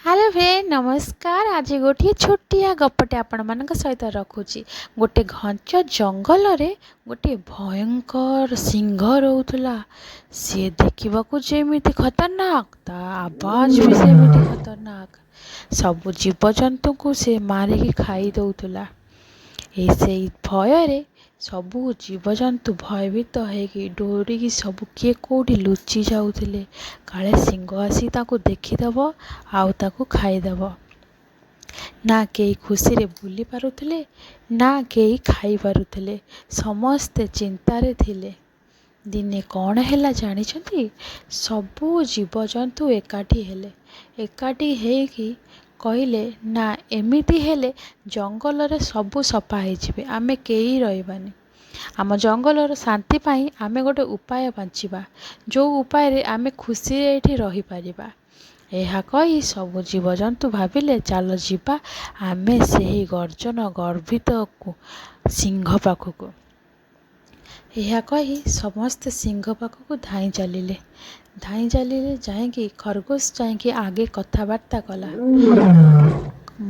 Hello friend नमस्कार। आज गोटे छोटिया गपटे आपण मान सहित रखुची। गोटे घंच जंगल रे गोटे भयंकर सिंह रोला। सी देखा जेमिति खतरनाक ता आवाज भी सेमिति खतरनाक। सबु जीवजंतु को से मारिकी खाई दउथुला। से भय सबु जीवजंतु भयभीत होगी डोरिकी सबु किए कौटी लुचि जाऊले काले सिंह आसी ताको देखीदेव आउ ताको खाईदेव। ना केही खुशी रे बुली पारुथले ना केही खाई पारुथले, समस्ते चिंतारे थिले। दिने कौन हैला जानिछंती? सबु जीवजंतु एकाठी हेले। एकाठी हेकी कहले ना एमिति हेले जंगल रे सबु सफा होइजिबे, आमे केही रहिबानी। आम जंगलर शांति पाई आमे गोटे उपाय बांचिबा, जो उपाय रे आमे खुशी रे एठी रही परिबा। एहा कही सबु जीवजंतु भाविले चल जिबा आमे सेही गर्जन गर्भित सिंह पाखकु। एहा कही समस्त सिंह पाखकु धाई चलिले। धाई चलिले जाइकी खरगोश जाइकी आगे कथबार्ता कला।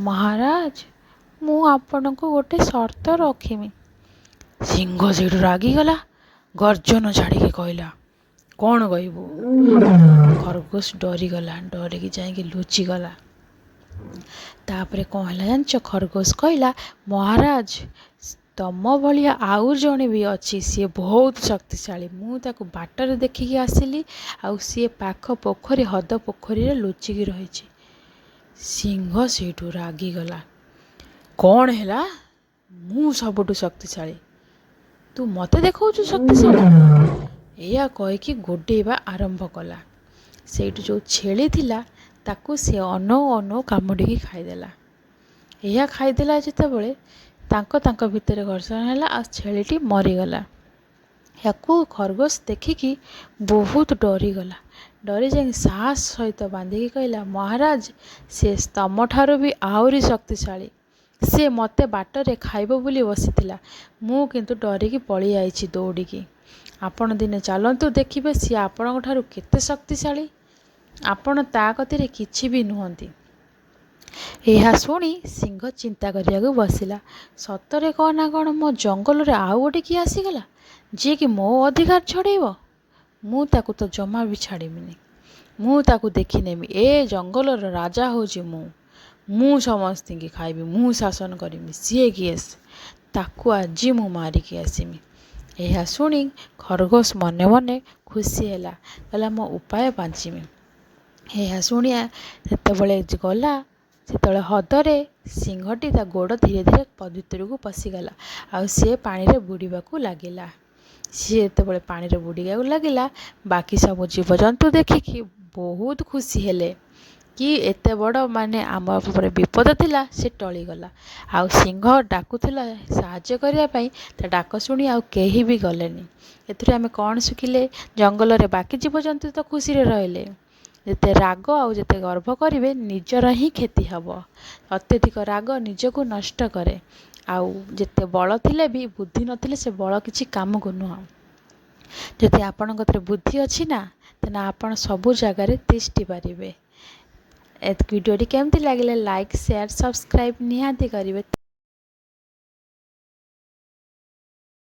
महाराज मु आपनको गोटे शर्त रखिमी। सिंह से रागिगला, गर्जन छाड़ी कहला कौन कहबू? खरगोश डरीगला, डरिकी जाइकी लुचिगला। तापरे कौन है जानच? खरगोश कहला महाराज तम भलिया आउ जणे भी अच्छी, सी बहुत शक्तिशाली। मु ताको बाटर देखिकी आसिली, आउ सी पाख पोखरी हद पोखरी लुचिकी रही। सिंह सेठू रागिगला, कौन है मु सबुठु शक्तिशाली, तू मते देखौछु शक्तिशाली? या कहीकि गोडेଇବା आरंभ कला। सेठू जो छेली थिला ताकू से अनो अनो कामुडिकी खाईदेला। या खाईदेला जेतेबेले तांको तांको भितर घर्षण हैला आ छेलीटी मरीगला। याकू खरगोश देखिकी बहुत डरीगला। डरी जाई साहस सहित बांधिकी कहला महाराज से तम ठारू भी आहुरी शक्तिशाली, से मते बाटरे खाइबो बोली बसिथिला, मु किंतु डरिकी पळी आइछि दौड़िकी। आपण दिने चलंतु देखिबे सी आपणक ठारू केते शक्तिशाली, आपण ता कतिरे किछि भी नुहंती। एहा शुणी सिंह चिंता करियाକୁ बसिला। सतरे कौन ना कौन मो जंगल रे आउ गोटे किए आसीगला जी कि मो अधिकार छड़ेइब। मु ताकू तो जमा भी छाड़ीमिनी, मु ताकू देखी नेमी। ए जंगल राजा होची मु समस्त की खाइबी, मु शासन करमी। सीए किए ताकू आज मु मारिकी आसमी। यह शुणी खरगोश मने मने खुशी हैला, कहला मो उपाय बांचिमी। यह शुणिया जेतेबेले गला सेतेबेले हदरे सिंहटी ता गोड़ धीरे धीरे भितर को पशिगला आउ सी पानी रे बुड़ीबाकू लागिला। सी जेतेबेले पानी रे बुड़ीबाकू लागिला बाकी सब जीवजंतु देखिकी बहुत खुशी हेले कि एते बड़ माने आम उपर विपद थिला से टळीगला। आउ सिंह डाकुथिला साहाय्य करिया पई, ता डाक शुणी आउ केही भी गलेनी। एथुरे आमे कौन शिखिले? जंगल रे बाकी जीवजंतु तो खुशी रे रहिले। जेते राग आउ जेते गर्व करिवे निजर ही क्षति हब। अत्यधिक राग निजको नष्ट करे, आउ जेते बल थिले भी बुद्धि नथिले से बल किछि काम को नुह। जदि आपन कतरे बुद्धि अछि ना तेना आपन सबु जगह रे तिष्ठि पारिबे। वीडियो केमती लगे लाइक शेयर सब्सक्राइब निहाती करिवे।